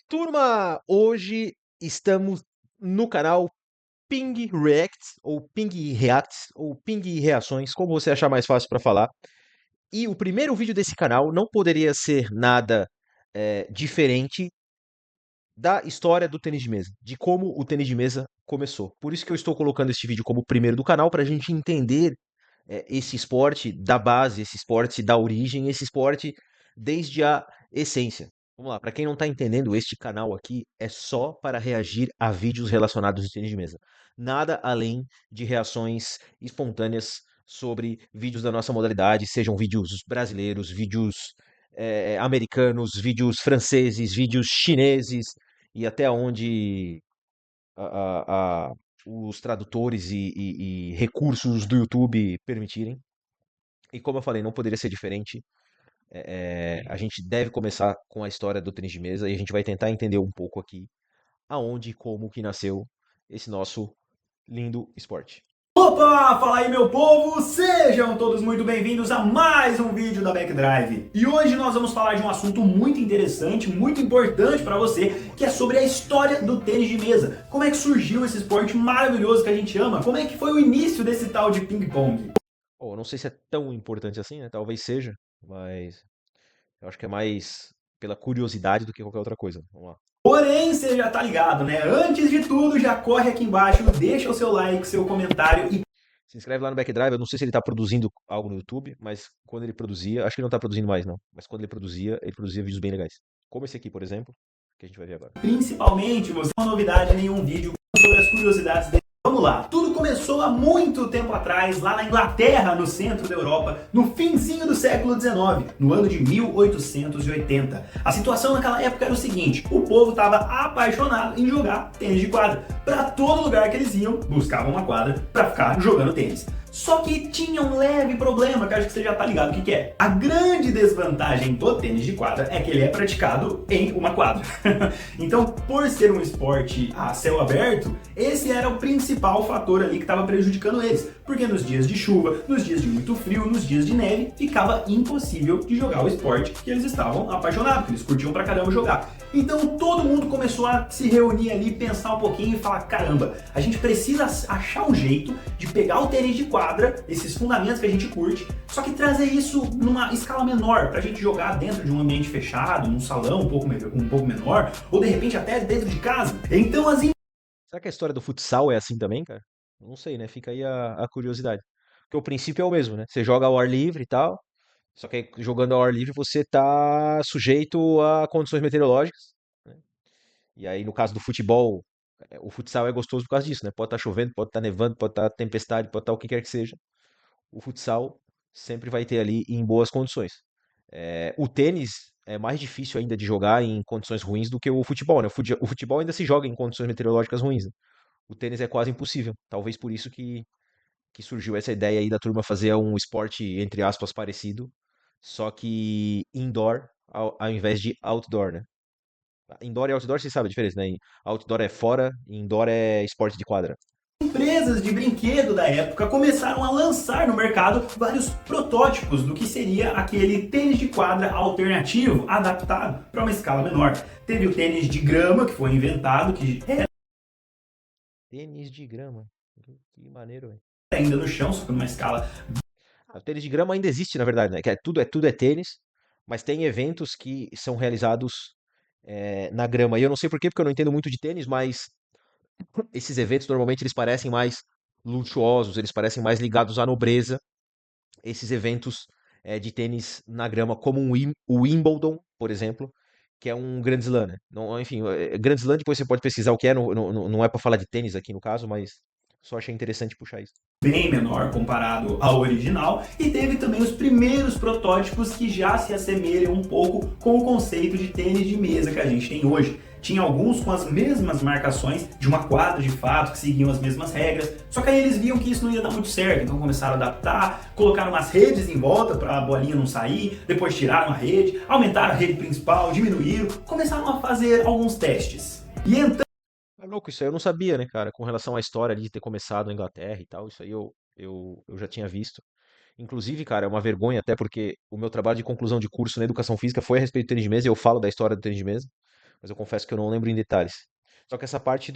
Turma, hoje estamos no canal Ping Reacts, ou Ping Reacts, ou Ping Reações, como você achar mais fácil para falar. E o primeiro vídeo desse canal não poderia ser nada diferente da história do tênis de mesa, de como o tênis de mesa começou. Por isso que eu estou colocando este vídeo como o primeiro do canal, para a gente entender esse esporte da base, esse esporte da origem, esse esporte desde a essência. Vamos lá, para quem não está entendendo, este canal aqui é só para reagir a vídeos relacionados ao tênis de mesa. Nada além de reações espontâneas sobre vídeos da nossa modalidade, sejam vídeos brasileiros, vídeos americanos, vídeos franceses, vídeos chineses e até onde a- os tradutores e recursos do YouTube permitirem. E como eu falei, não poderia ser diferente. A gente deve começar com a história do tênis de mesa e a gente vai tentar entender um pouco aqui aonde e como que nasceu esse nosso lindo esporte. Opa, fala aí meu povo, sejam todos muito bem-vindos a mais um vídeo da Backdrive. E hoje nós vamos falar de um assunto muito interessante, muito importante para você, que é sobre a história do tênis de mesa. Como é que surgiu esse esporte maravilhoso que a gente ama? Como é que foi o início desse tal de ping-pong? Bom, eu não sei se é tão importante assim, né? Talvez seja, mas eu acho que é mais pela curiosidade do que qualquer outra coisa. Vamos lá. Porém, você já tá ligado, né? Antes de tudo, já corre aqui embaixo, deixa o seu like, seu comentário e Se inscreve lá no Backdrive. Eu não sei se ele tá produzindo algo no YouTube, mas quando ele produzia, acho que ele não tá produzindo mais, não. Mas quando ele produzia vídeos bem legais. Como esse aqui, por exemplo, que a gente vai ver agora. principalmente, você não é uma novidade em nenhum vídeo sobre as curiosidades dele. Vamos lá, tudo começou há muito tempo atrás, lá na Inglaterra, no centro da Europa, no finzinho do século XIX, no ano de 1880. A situação naquela época era o seguinte: o povo estava apaixonado em jogar tênis de quadra. Para todo lugar que eles iam, buscavam uma quadra para ficar jogando tênis. Só que tinha um leve problema, que acho que você já tá ligado o que que é. A grande desvantagem do tênis de quadra é que ele é praticado em uma quadra. Então, por ser um esporte a céu aberto, esse era o principal fator ali que estava prejudicando eles. Porque nos dias de chuva, nos dias de muito frio, nos dias de neve, ficava impossível de jogar o esporte que eles estavam apaixonados, que eles curtiam pra caramba jogar. Então todo mundo começou a se reunir ali, pensar um pouquinho e falar: caramba, a gente precisa achar um jeito de pegar o tênis de quadra, esses fundamentos que a gente curte, só que trazer isso numa escala menor, pra gente jogar dentro de um ambiente fechado, num salão um pouco menor, ou de repente até dentro de casa. Então as Será que a história do futsal é assim também, cara? Eu não sei, né? Fica aí a curiosidade. Porque o princípio é o mesmo, né? Você joga ao ar livre e tal. Só que aí, jogando ao ar livre você tá sujeito a condições meteorológicas, né? E aí, no caso do futebol, o futsal é gostoso por causa disso, né? Pode estar chovendo, pode estar nevando, pode estar tempestade, pode estar o que quer que seja. O futsal sempre vai ter ali em boas condições. O tênis é mais difícil ainda de jogar em condições ruins do que o futebol, né? O futebol ainda se joga em condições meteorológicas ruins, né? O tênis é quase impossível. Talvez por isso que surgiu essa ideia aí da turma fazer um esporte, entre aspas, parecido, só que indoor ao invés de outdoor, né? Indoor e outdoor, você sabe a diferença, né? Outdoor é fora, indoor é esporte de quadra. empresas de brinquedo da época começaram a lançar no mercado vários protótipos do que seria aquele tênis de quadra alternativo, adaptado para uma escala menor. Teve o tênis de grama, que foi inventado, que era Tênis de grama. Que maneiro, velho. ainda no chão, só que numa escala. O tênis de grama ainda existe, na verdade, né? Que tudo é tênis, mas tem eventos que são realizados na grama. E eu não sei por quê, porque eu não entendo muito de tênis, mas esses eventos normalmente eles parecem mais luxuosos, eles parecem mais ligados à nobreza. Esses eventos de tênis na grama, como o Wimbledon, por exemplo, que é um Grand Slam, né? Não, enfim, Grand Slam depois você pode pesquisar o que é, não é para falar de tênis aqui no caso, mas só achei interessante puxar isso. Bem menor comparado ao original, e teve também os primeiros protótipos que já se assemelham um pouco com o conceito de tênis de mesa que a gente tem hoje. Tinha alguns com as mesmas marcações de uma quadra de fato, que seguiam as mesmas regras, só que aí eles viam que isso não ia dar muito certo, então começaram a adaptar, colocaram umas redes em volta para a bolinha não sair, depois tiraram a rede, aumentaram a rede principal, diminuíram, começaram a fazer alguns testes. E então É louco isso aí, eu não sabia, né, cara, com relação à história ali de ter começado na Inglaterra e tal, isso aí eu já tinha visto. Inclusive, cara, é uma vergonha até porque o meu trabalho de conclusão de curso na educação física foi a respeito do tênis de mesa e eu falo da história do tênis de mesa. mas eu confesso que eu não lembro em detalhes. Só que essa parte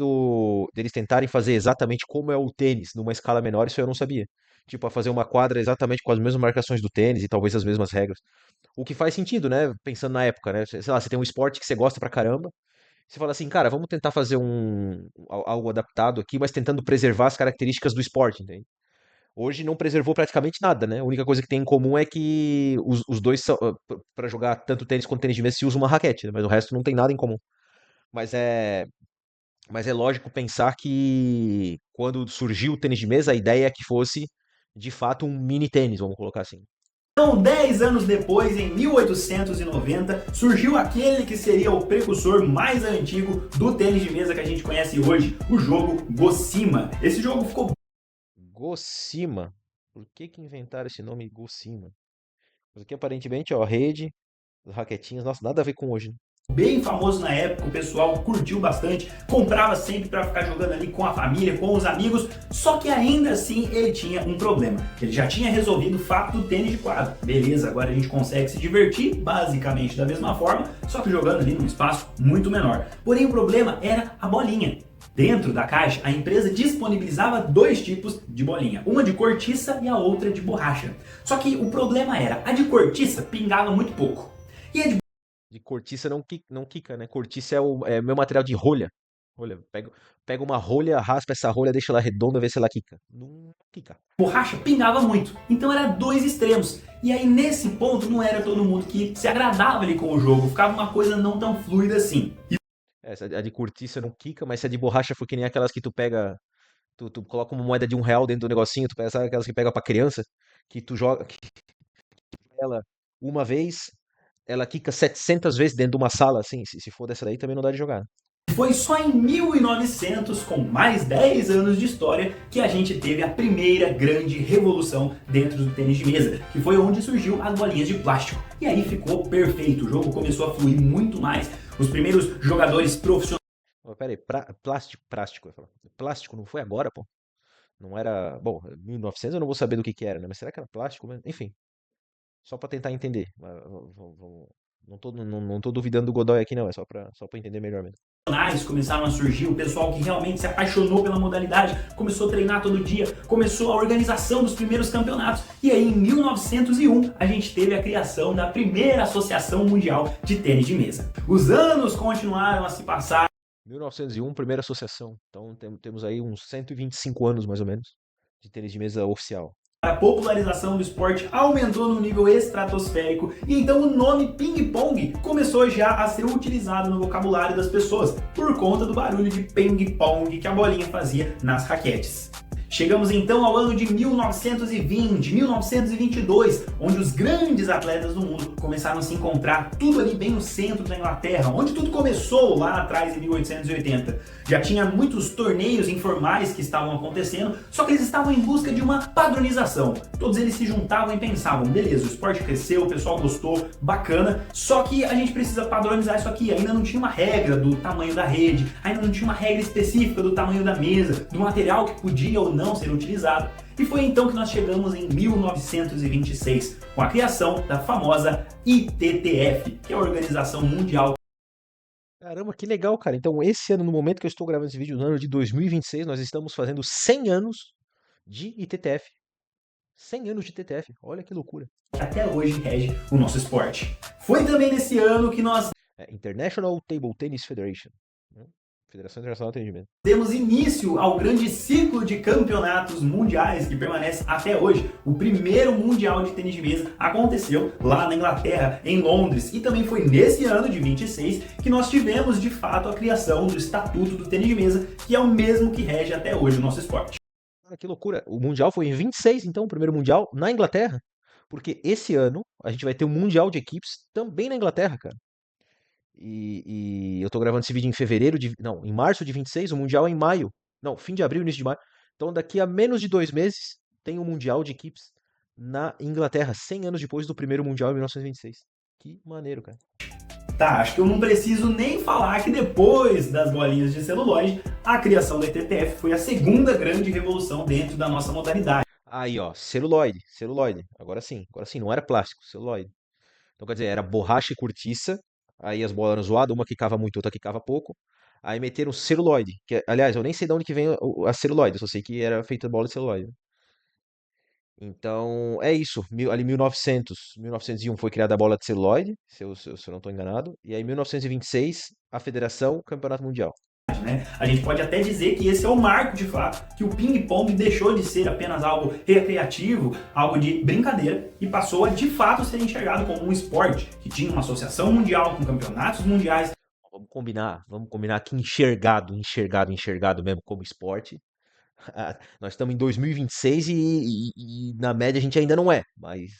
deles tentarem fazer exatamente como é o tênis, numa escala menor, isso eu não sabia. Tipo, a fazer uma quadra exatamente com as mesmas marcações do tênis e talvez as mesmas regras. O que faz sentido, né? Pensando na época, né? Sei lá, você tem um esporte que você gosta pra caramba. Você fala assim, cara, vamos tentar fazer algo adaptado aqui, mas tentando preservar as características do esporte, entende? Hoje não preservou praticamente nada, né? A única coisa que tem em comum é que os dois são, para jogar tanto tênis quanto tênis de mesa se usa uma raquete, né? Mas o resto não tem nada em comum. Mas é, mas é lógico pensar que quando surgiu o tênis de mesa, a ideia é que fosse de fato um mini tênis, vamos colocar assim. Então, 10 anos depois, em 1890, surgiu aquele que seria o precursor mais antigo do tênis de mesa que a gente conhece hoje, o jogo Gosima. Esse jogo ficou Gosima. Por que inventaram esse nome Gosima? Mas aqui aparentemente, ó, rede, raquetinhas, nossa, nada a ver com hoje, né? bem famoso na época, o pessoal curtiu bastante, comprava sempre para ficar jogando ali com a família, com os amigos, só que ainda assim ele tinha um problema. Ele já tinha resolvido o fato do tênis de quadro. Beleza, agora a gente consegue se divertir basicamente da mesma forma, só que jogando ali num espaço muito menor. Porém o problema era a bolinha. Dentro da caixa, a empresa disponibilizava dois tipos de bolinha, uma de cortiça e a outra de borracha. Só que o problema era, a de cortiça pingava muito pouco. E a de De cortiça não quica, né? Cortiça é meu material de rolha. Rolha, pega uma rolha, raspa essa rolha, deixa ela redonda, vê se ela quica. Não quica. borracha pingava muito. Então era dois extremos. E aí nesse ponto não era todo mundo que se agradava ali com o jogo, ficava uma coisa não tão fluida assim. Essa, a de cortiça não quica, mas se a de borracha for que nem aquelas que tu pega, tu coloca uma moeda de R$ 1 dentro do negocinho, tu pega, sabe aquelas que pega pra criança, que tu joga que ela uma vez, ela quica 700 vezes dentro de uma sala, assim, se for dessa daí também não dá de jogar. Foi só em 1900, com mais 10 anos de história, que a gente teve a primeira grande revolução dentro do tênis de mesa, que foi onde surgiu as bolinhas de plástico. E aí ficou perfeito, o jogo começou a fluir muito mais. Os primeiros jogadores profissionais. Pera aí, plástico, eu ia falar. Plástico não foi agora, pô? Não era, bom, 1900 eu não vou saber do que era, né? Mas será que era plástico mesmo? Enfim, só pra tentar entender. Não tô duvidando do Godoy aqui não, é só pra entender melhor mesmo. Começaram a surgir, o pessoal que realmente se apaixonou pela modalidade, começou a treinar todo dia, começou a organização dos primeiros campeonatos. E aí em 1901 a gente teve a criação da primeira Associação Mundial de Tênis de Mesa. Os anos continuaram a se passar. 1901, primeira associação. Então temos aí uns 125 anos mais ou menos de tênis de mesa oficial. A popularização do esporte aumentou num nível estratosférico e então o nome ping-pong começou já a ser utilizado no vocabulário das pessoas por conta do barulho de ping-pong que a bolinha fazia nas raquetes. Chegamos então ao ano de 1920, 1922, onde os grandes atletas do mundo começaram a se encontrar tudo ali bem no centro da Inglaterra, onde tudo começou lá atrás em 1880. Já tinha muitos torneios informais que estavam acontecendo, só que eles estavam em busca de uma padronização. Todos eles se juntavam e pensavam, beleza, o esporte cresceu, o pessoal gostou, bacana, só que a gente precisa padronizar isso aqui. Ainda não tinha uma regra do tamanho da rede, ainda não tinha uma regra específica do tamanho da mesa, do material que podia ou não ser utilizado. E foi então que nós chegamos em 1926, com a criação da famosa ITTF, que é a Organização Mundial. Caramba, que legal, cara. Então esse ano, no momento que eu estou gravando esse vídeo, no ano de 2026, nós estamos fazendo 100 anos de ITTF. 100 anos de ITTF, olha que loucura. Até hoje rege o nosso esporte. Foi também nesse ano que nós International Table Tennis Federation, né? Federação Internacional de Tênis de Mesa. demos início ao grande ciclo de campeonatos mundiais que permanece até hoje. O primeiro mundial de tênis de mesa aconteceu lá na Inglaterra, em Londres, e também foi nesse ano de 26 que nós tivemos de fato a criação do Estatuto do Tênis de Mesa, que é o mesmo que rege até hoje o nosso esporte. Cara, que loucura. O Mundial foi em 26, então, o primeiro Mundial na Inglaterra. Porque esse ano a gente vai ter um Mundial de equipes também na Inglaterra, cara. E eu tô gravando esse vídeo em fevereiro de. Não, em março de 26, o Mundial é em maio. Não, fim de abril, início de maio. Então daqui a menos de 2 meses tem um Mundial de equipes na Inglaterra, 100 anos depois do primeiro Mundial em 1926. Que maneiro, cara. Tá, acho que eu não preciso nem falar que depois das bolinhas de celulose, a criação da ITTF foi a segunda grande revolução dentro da nossa modalidade. Aí, ó, celuloide, celuloide. Agora sim, não era plástico, celuloide. Então quer dizer, era borracha e cortiça Aí as bolas eram zoadas, uma quicava muito, outra quicava pouco. Aí meteram celuloide, aliás, eu nem sei de onde que vem a celuloide, eu só sei que era feita bola de celuloide. Então, é isso. Ali 1901 foi criada a bola de celuloide, se eu não estou enganado. E aí, 1926, a Federação Campeonato Mundial. Né? A gente pode até dizer que esse é o marco de fato, que o ping-pong deixou de ser apenas algo recreativo, algo de brincadeira, e passou a de fato ser enxergado como um esporte, que tinha uma associação mundial com campeonatos mundiais. Vamos combinar que enxergado mesmo como esporte. Nós estamos em 2026 e na média a gente ainda não é, mas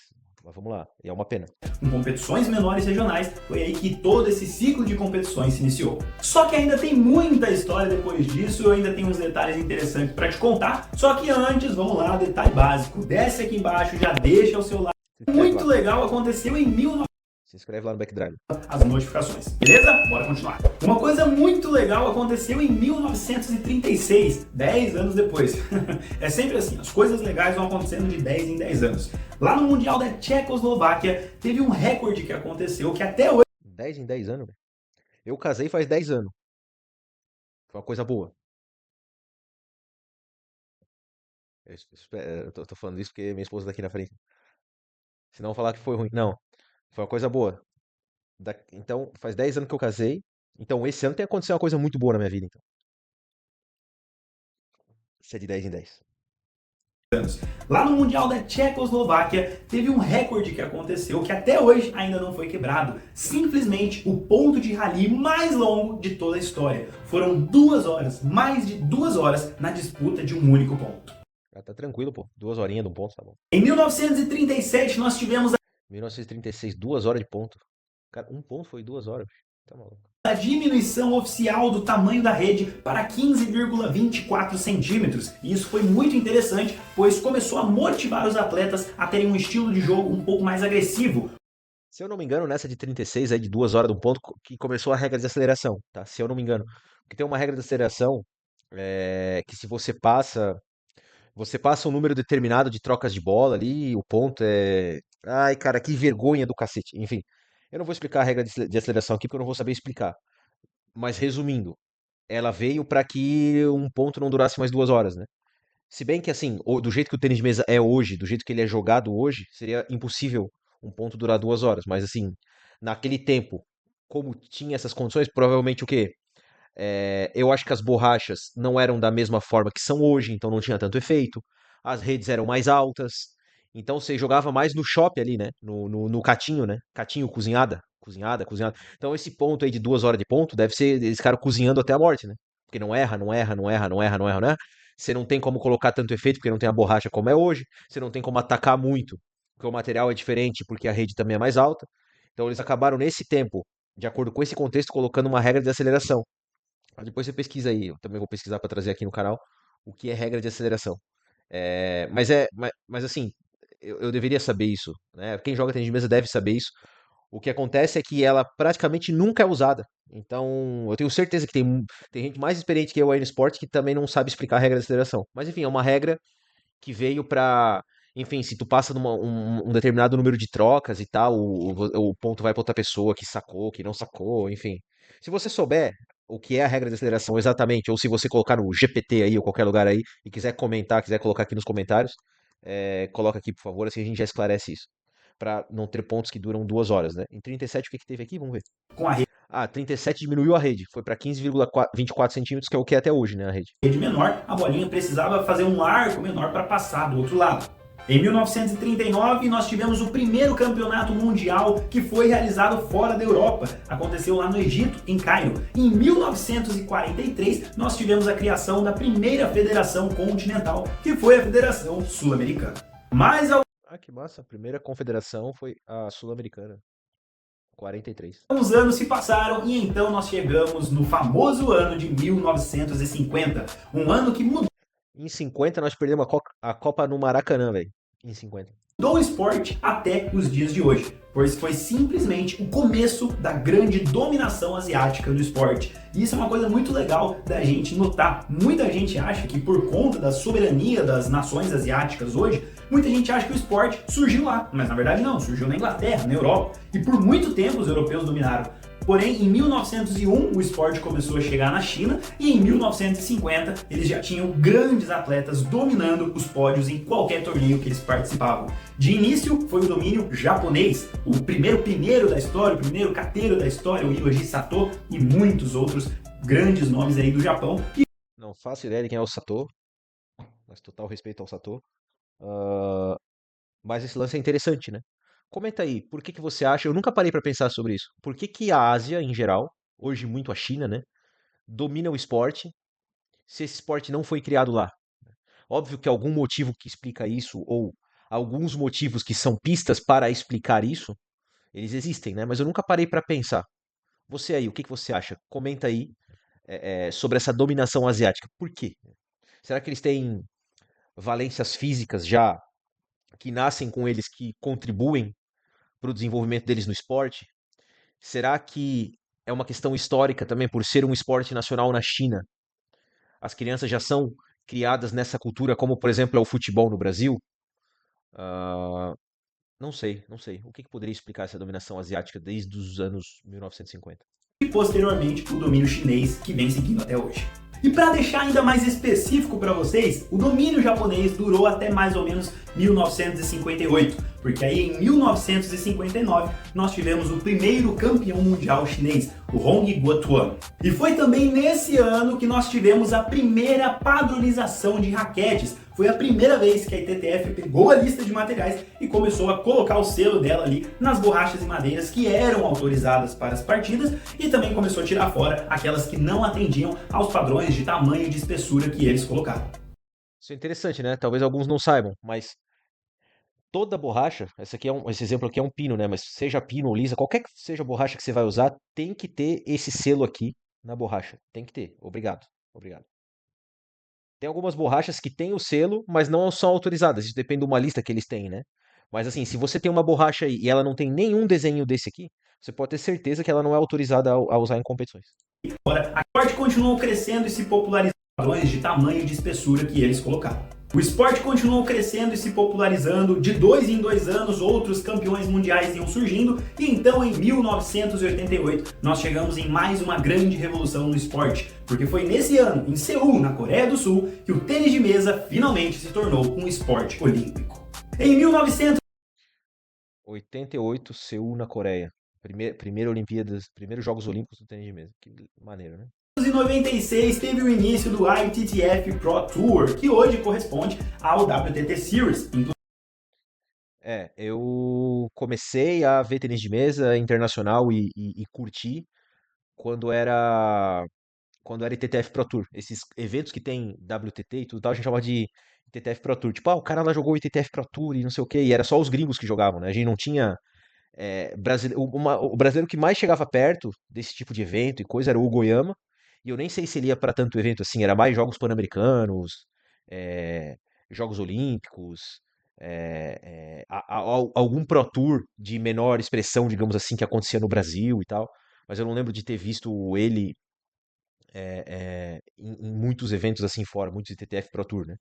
vamos lá, é uma pena. Com competições menores regionais, foi aí que todo esse ciclo de competições se iniciou. Só que ainda tem muita história depois disso, eu ainda tenho uns detalhes interessantes para te contar, só que antes, vamos lá, detalhe básico, desce aqui embaixo, já deixa o seu like. Muito legal, aconteceu em 1900. Se inscreve lá no Backdrive. As notificações, beleza? Bora continuar. Uma coisa muito legal aconteceu em 1936, 10 anos depois. É sempre assim, as coisas legais vão acontecendo de 10 em 10 anos. Lá no Mundial da Tchecoslováquia, teve um recorde que aconteceu que até hoje... 10 em 10 anos? Eu casei faz 10 anos. Foi uma coisa boa. Eu tô falando isso porque minha esposa tá aqui na frente. Senão falar que foi ruim. Não, foi uma coisa boa. Então, faz 10 anos que eu casei. Então, esse ano tem acontecido uma coisa muito boa na minha vida, então. Isso é de 10 em 10. Lá no Mundial da Tchecoslováquia, teve um recorde que aconteceu que até hoje ainda não foi quebrado. Simplesmente o ponto de rally mais longo de toda a história. Foram 2 horas, mais de 2 horas, na disputa de um único ponto. Tá tranquilo, pô. 2 horinhas de um ponto, tá bom. Em 1937, nós tivemos 1936, 2 horas de ponto. Cara, um ponto foi 2 horas, bicho. Tá maluco. a diminuição oficial do tamanho da rede para 15,24 centímetros. E isso foi muito interessante, pois começou a motivar os atletas a terem um estilo de jogo um pouco mais agressivo. Se eu não me engano, nessa de 36, aí de 2 horas de um ponto, que começou a regra de aceleração, tá? Se eu não me engano. Porque tem uma regra de aceleração que se você passa um número determinado de trocas de bola ali, o ponto é... Ai, cara, que vergonha do cacete. Enfim, eu não vou explicar a regra de aceleração aqui porque eu não vou saber explicar. Mas resumindo, ela veio para que um ponto não durasse mais 2 horas, né? Se bem que assim, do jeito que o tênis de mesa é hoje, do jeito que ele é jogado hoje, seria impossível um ponto durar 2 horas. Mas assim, naquele tempo, como tinha essas condições, provavelmente o quê? Eu acho que as borrachas não eram da mesma forma que são hoje, então não tinha tanto efeito. As redes eram mais altas. Então você jogava mais no shop ali, né? No catinho, né? Catinho cozinhada. Cozinhada, cozinhada. Então esse ponto aí de 2 horas de ponto deve ser eles ficaram cozinhando até a morte, né? Porque não erra, não erra, não erra, não erra, não erra, não erra. Você não tem como colocar tanto efeito porque não tem a borracha como é hoje. Você não tem como atacar muito, porque o material é diferente, porque a rede também é mais alta. Então eles acabaram nesse tempo, de acordo com esse contexto, colocando uma regra de aceleração. Depois você pesquisa aí, eu também vou pesquisar para trazer aqui no canal o que é regra de aceleração. Mas assim, eu deveria saber isso, né? Quem joga tênis de mesa deve saber isso. O que acontece é que ela praticamente nunca é usada. Então, eu tenho certeza que tem gente mais experiente que eu aí no esporte que também não sabe explicar a regra de aceleração. Mas enfim, é uma regra que veio pra. Enfim, se tu passa um determinado número de trocas e tal, o ponto vai pra outra pessoa que sacou, que não sacou, enfim. Se você souber o que é a regra de aceleração exatamente, ou se você colocar no GPT aí ou qualquer lugar aí e quiser comentar, quiser colocar aqui nos comentários, coloca aqui, por favor, assim a gente já esclarece isso. Pra não ter pontos que duram 2 horas, né? Em 37, o que teve aqui? Vamos ver. Com a rede 37 diminuiu a rede, foi pra 15,24 centímetros, que é o que é até hoje, né, a rede. menor, a bolinha precisava fazer um arco menor para passar do outro lado. Em 1939, nós tivemos o primeiro campeonato mundial que foi realizado fora da Europa. Aconteceu lá no Egito, em Cairo. Em 1943, nós tivemos a criação da primeira federação continental, que foi a Federação Sul-Americana. Mas Que massa, a primeira confederação foi a Sul-Americana. 43. alguns anos se passaram e então nós chegamos no famoso ano de 1950. Um ano que mudou Em 50 nós perdemos a Copa no Maracanã, velho. Em 50. o esporte até os dias de hoje, pois foi simplesmente o começo da grande dominação asiática do esporte. E isso é uma coisa muito legal da gente notar. Muita gente acha que por conta da soberania das nações asiáticas hoje, muita gente acha que o esporte surgiu lá, mas na verdade não, surgiu na Inglaterra, na Europa, e por muito tempo os europeus dominaram. Porém, em 1901 o esporte começou a chegar na China e em 1950 eles já tinham grandes atletas dominando os pódios em qualquer torneio que eles participavam. De início foi o domínio japonês, o primeiro pineiro da história, o primeiro cateiro da história, o Hiroji Sato e muitos outros grandes nomes aí do Japão. Não faço ideia de quem é o Sato, mas total respeito ao Sato. Ah, mas esse lance é interessante, né? Comenta aí, por que que você acha? Eu nunca parei pra pensar sobre isso. Por que que a Ásia, em geral, hoje muito a China, né, domina o esporte, se esse esporte não foi criado lá? Óbvio que algum motivo que explica isso, ou alguns motivos que são pistas para explicar isso, eles existem, né? Mas eu nunca parei pra pensar. Você aí, o que que você acha? Comenta aí, sobre essa dominação asiática. Por quê? Será que eles têm valências físicas já que nascem com eles que contribuem para o desenvolvimento deles no esporte? Será que é uma questão histórica também, por ser um esporte nacional na China? As crianças já são criadas nessa cultura, como por exemplo é o futebol no Brasil? Ah, não sei, não sei. O que que poderia explicar essa dominação asiática desde os anos 1950? E posteriormente o domínio chinês que vem seguindo até hoje. E para deixar ainda mais específico para vocês, o domínio japonês durou até mais ou menos 1958, porque aí em 1959 nós tivemos o primeiro campeão mundial chinês, o Hong Guotuan. E foi também nesse ano que nós tivemos a primeira padronização de raquetes. Foi a primeira vez que a ITTF pegou a lista de materiais e começou a colocar o selo dela ali nas borrachas e madeiras que eram autorizadas para as partidas e também começou a tirar fora aquelas que não atendiam aos padrões de tamanho e de espessura que eles colocavam. Isso é interessante, né? Talvez alguns não saibam, mas toda borracha, esse exemplo aqui é um pino, né? Mas seja pino ou lisa, qualquer que seja a borracha que você vai usar, tem que ter esse selo aqui na borracha. Tem que ter. Obrigado. Obrigado. Tem algumas borrachas que têm o selo, mas não são autorizadas. Isso depende de uma lista que eles têm, né? Mas assim, se você tem uma borracha aí e ela não tem nenhum desenho desse aqui, você pode ter certeza que ela não é autorizada a usar em competições. Agora, a esporte continuou crescendo e se popularizando padrões de tamanho e de espessura que eles colocavam. O esporte continuou crescendo e se popularizando, de 2 em 2 anos outros campeões mundiais iam surgindo, e então em 1988 nós chegamos em mais uma grande revolução no esporte, porque foi nesse ano, em Seul, na Coreia do Sul, que o tênis de mesa finalmente se tornou um esporte olímpico. Em 88, Seul, na Coreia. Primeira Olimpíadas, primeiros Jogos Olímpicos do tênis de mesa. Que maneiro, né? 1996 teve o início do ITTF Pro Tour, que hoje corresponde ao WTT Series. Eu comecei a ver tênis de mesa internacional e curti quando era quando era ITTF Pro Tour. Esses eventos que tem WTT e tudo tal, a gente chamava de ITTF Pro Tour. Tipo, o cara lá jogou o ITTF Pro Tour e não sei o quê, e era só os gringos que jogavam, né? A gente não tinha o brasileiro que mais chegava perto desse tipo de evento e coisa era o Goiama. E eu nem sei se ele ia para tanto evento assim, era mais Jogos Pan-Americanos, é, Jogos Olímpicos, algum Pro Tour de menor expressão, digamos assim, que acontecia no Brasil e tal. Mas eu não lembro de ter visto ele em muitos eventos assim fora, muitos ITTF Pro Tour, né?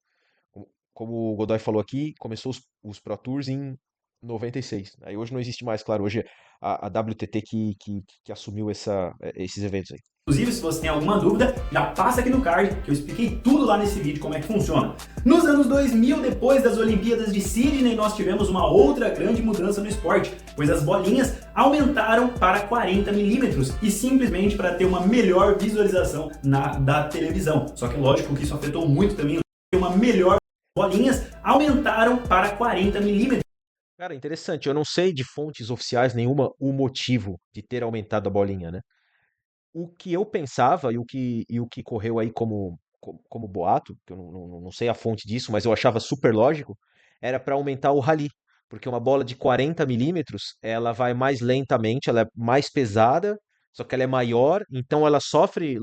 Como o Godoy falou aqui, começou os Pro Tours em 96. Aí hoje não existe mais, claro, hoje é a WTT que assumiu esses eventos aí. Inclusive, se você tem alguma dúvida, já passa aqui no card, que eu expliquei tudo lá nesse vídeo como é que funciona. Nos anos 2000, depois das Olimpíadas de Sydney, nós tivemos uma outra grande mudança no esporte, pois as bolinhas aumentaram para 40 milímetros e simplesmente para ter uma melhor visualização da televisão. Só que lógico que isso afetou muito também uma melhor bolinhas aumentaram para 40 milímetros. Cara, interessante. Eu não sei de fontes oficiais nenhuma o motivo de ter aumentado a bolinha, né? O que eu pensava e o que correu aí como boato, que eu não sei a fonte disso, mas eu achava super lógico, era para aumentar o rally. Porque uma bola de 40 milímetros, ela vai mais lentamente, ela é mais pesada, só que ela é maior, então ela sofre,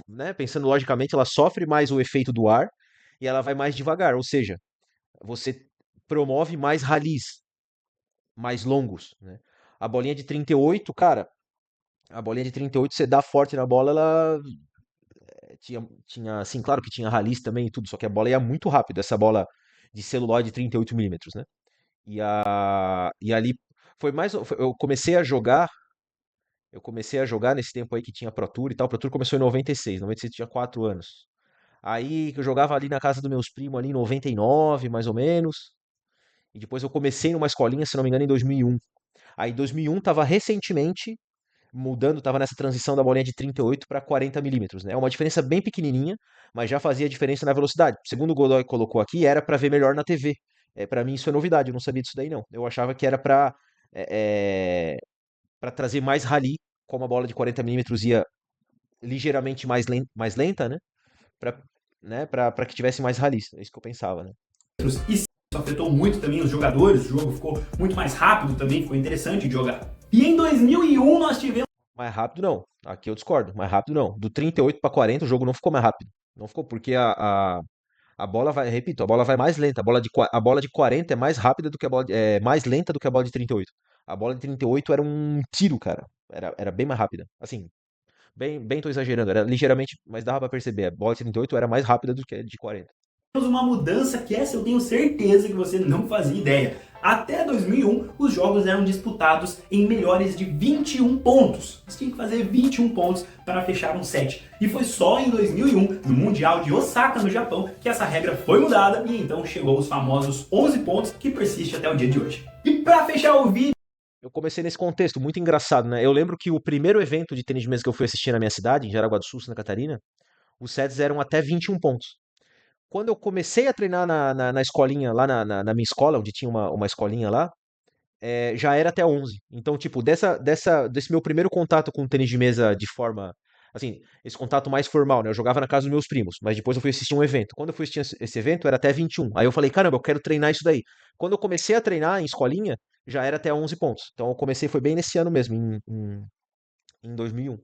né, pensando logicamente, ela sofre mais o efeito do ar e ela vai mais devagar. Ou seja, você promove mais rallies mais longos, né? A bolinha de 38, cara, a bolinha de 38, você dá forte na bola, ela tinha, assim, claro que tinha rallies também e tudo, só que a bola ia muito rápido, essa bola de celuloide 38 milímetros, né? E ali eu comecei a jogar Eu comecei a jogar nesse tempo aí que tinha Pro Tour e tal. O Pro Tour começou em 96, 96 eu tinha 4 anos. Aí que eu jogava ali na casa dos meus primos ali em 99, mais ou menos. E depois eu comecei numa escolinha, se não me engano, em 2001. Aí 2001 tava recentemente mudando, tava nessa transição da bolinha de 38 para 40 milímetros, né? É uma diferença bem pequenininha, mas já fazia diferença na velocidade. Segundo o Godoy colocou aqui, era para ver melhor na TV. Para mim isso é novidade, eu não sabia disso daí não. Eu achava que era para trazer mais rally, como a bola de 40 milímetros ia ligeiramente mais lenta, né? Para para que tivesse mais rallies. É isso que eu pensava, né? E isso afetou muito também os jogadores, o jogo ficou muito mais rápido também, ficou interessante de jogar. E em 2001 nós tivemos... Mais rápido não. Aqui eu discordo. Mais rápido não. Do 38 para 40 o jogo não ficou mais rápido. Não ficou porque a bola vai, repito, a bola vai mais lenta. A bola de 40 é mais rápida do que a bola é mais lenta do que a bola de 38. A bola de 38 era um tiro, cara. Era bem mais rápida. Assim, bem tô exagerando, era ligeiramente, mas dava pra perceber. A bola de 38 era mais rápida do que a de 40. uma mudança que essa eu tenho certeza que você não fazia ideia. Até 2001, os jogos eram disputados em melhores de 21 pontos. Você tinha que fazer 21 pontos para fechar um set. E foi só em 2001, no Mundial de Osaka, no Japão, que essa regra foi mudada e então chegou os famosos 11 pontos que persiste até o dia de hoje. E para fechar o vídeo... Eu comecei nesse contexto, muito engraçado, né? Eu lembro que o primeiro evento de tênis de mesa que eu fui assistir na minha cidade, em Jaraguá do Sul, Santa Catarina, os sets eram até 21 pontos. Quando eu comecei a treinar na escolinha, lá na minha escola, onde tinha uma escolinha lá, já era até 11. Então, tipo, desse meu primeiro contato com o tênis de mesa de forma, assim, esse contato mais formal, né? Eu jogava na casa dos meus primos, mas depois eu fui assistir um evento. Quando eu fui assistir esse evento, era até 21. Aí eu falei, caramba, eu quero treinar isso daí. Quando eu comecei a treinar em escolinha, já era até 11 pontos. Então eu comecei, foi bem nesse ano mesmo, em 2001.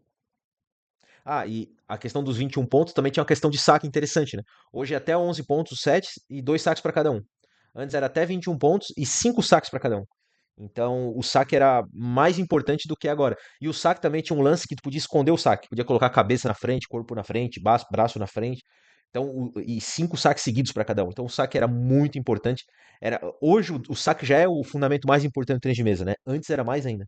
Ah, e a questão dos 21 pontos também tinha uma questão de saque interessante, né? Hoje é até 11 pontos os sets e 2 saques para cada um. Antes era até 21 pontos e 5 saques para cada um. Então o saque era mais importante do que agora. E o saque também tinha um lance que tu podia esconder o saque. Podia colocar a cabeça na frente, corpo na frente, braço na frente. Então, e 5 saques seguidos para cada um. Então o saque era muito importante. Hoje o saque já é o fundamento mais importante do tênis de mesa, né? Antes era mais ainda.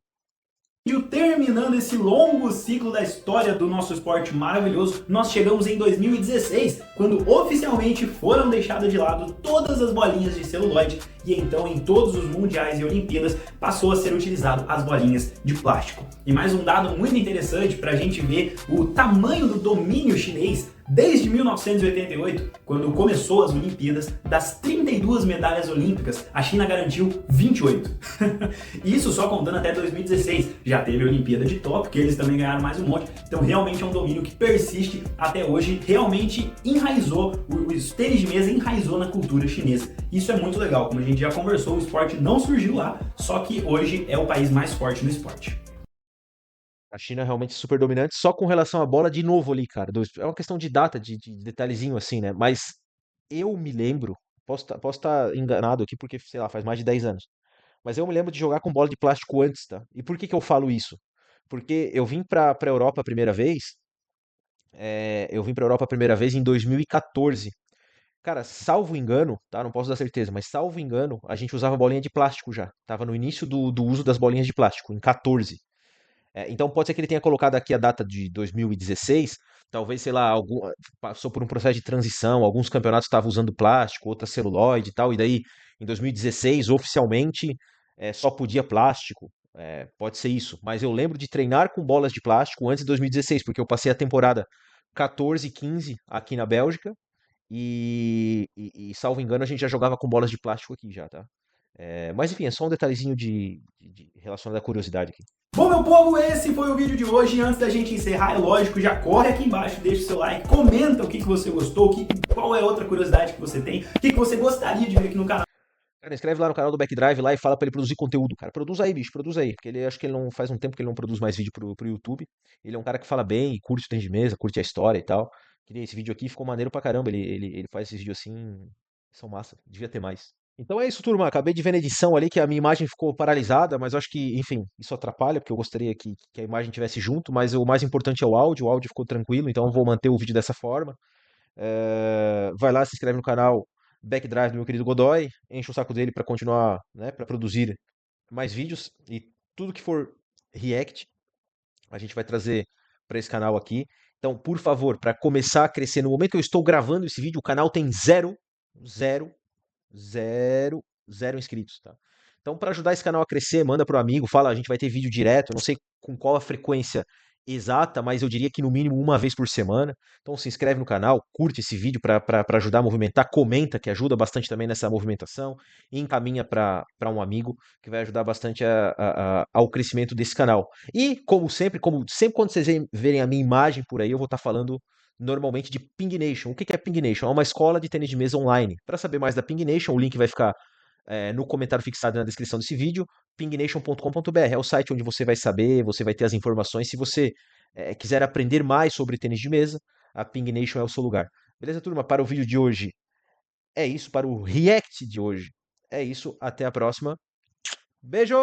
E terminando esse longo ciclo da história do nosso esporte maravilhoso, nós chegamos em 2016, quando oficialmente foram deixadas de lado todas as bolinhas de celulose e então em todos os mundiais e Olimpíadas passou a ser utilizado as bolinhas de plástico. E mais um dado muito interessante para a gente ver o tamanho do domínio chinês. Desde 1988, quando começou as Olimpíadas, das 32 medalhas olímpicas, a China garantiu 28. Isso só contando até 2016. Já teve a Olimpíada de Tóquio, que eles também ganharam mais um monte. Então realmente é um domínio que persiste até hoje, realmente enraizou, o tênis de mesa enraizou na cultura chinesa. Isso é muito legal, como a gente já conversou, o esporte não surgiu lá, só que hoje é o país mais forte no esporte. A China é realmente super dominante, só com relação à bola de novo ali, cara. É uma questão de data, de detalhezinho assim, né? Mas eu me lembro, posso tá enganado aqui, porque, sei lá, faz mais de 10 anos. Mas eu me lembro de jogar com bola de plástico antes, tá? E por que que eu falo isso? Porque eu vim pra Europa a primeira vez, eu vim pra Europa a primeira vez em 2014. Cara, salvo engano, tá? Não posso dar certeza, mas salvo engano, a gente usava bolinha de plástico já. Tava no início do uso das bolinhas de plástico, em 14. Então pode ser que ele tenha colocado aqui a data de 2016, talvez, sei lá, passou por um processo de transição, alguns campeonatos estavam usando plástico, outras celuloide e tal, e daí em 2016, oficialmente, só podia plástico. Pode ser isso, mas eu lembro de treinar com bolas de plástico antes de 2016, porque eu passei a temporada 14 e 15 aqui na Bélgica, e salvo engano, a gente já jogava com bolas de plástico aqui já, tá? Mas enfim, é só um detalhezinho relacionado à curiosidade aqui. Bom, meu povo, esse foi o vídeo de hoje. Antes da gente encerrar, é lógico, já corre aqui embaixo, deixa o seu like, comenta o que você gostou, qual é outra curiosidade que você tem, o que você gostaria de ver aqui no canal. Cara, escreve lá no canal do Backdrive lá e fala pra ele produzir conteúdo, cara. Produz aí, bicho, produz aí. Porque ele acho que ele não faz um tempo que ele não produz mais vídeo pro YouTube. Ele é um cara que fala bem, curte o tênis de mesa, curte a história e tal. Queria esse vídeo aqui, ficou maneiro pra caramba. Ele faz esses vídeos assim, são massa, devia ter mais. Então é isso, turma. Acabei de ver na edição ali que a minha imagem ficou paralisada, mas eu acho que, enfim, isso atrapalha, porque eu gostaria que a imagem tivesse junto, mas o mais importante é o áudio ficou tranquilo, então eu vou manter o vídeo dessa forma. Vai lá, se inscreve no canal Backdrive do meu querido Godoy, enche o saco dele para continuar, né, para produzir mais vídeos e tudo que for React, a gente vai trazer para esse canal aqui. Então, por favor, para começar a crescer, no momento que eu estou gravando esse vídeo, o canal tem zero, zero, zero inscritos, tá? Então, para ajudar esse canal a crescer, manda pro amigo, fala, a gente vai ter vídeo direto, eu não sei com qual a frequência exata, mas eu diria que no mínimo uma vez por semana. Então, se inscreve no canal, curte esse vídeo para ajudar a movimentar, comenta, que ajuda bastante também nessa movimentação, e encaminha para um amigo, que vai ajudar bastante ao crescimento desse canal. E, como sempre quando vocês verem a minha imagem por aí, eu vou estar falando normalmente de Ping Nation. O que é Ping Nation? É uma escola de tênis de mesa online. Para saber mais da Ping Nation, o link vai ficar no comentário fixado na descrição desse vídeo, pingnation.com.br. É o site onde você vai saber, você vai ter as informações. Se você quiser aprender mais sobre tênis de mesa, a Ping Nation é o seu lugar. Beleza, turma? Para o vídeo de hoje é isso. Para o react de hoje é isso. Até a próxima. Beijo!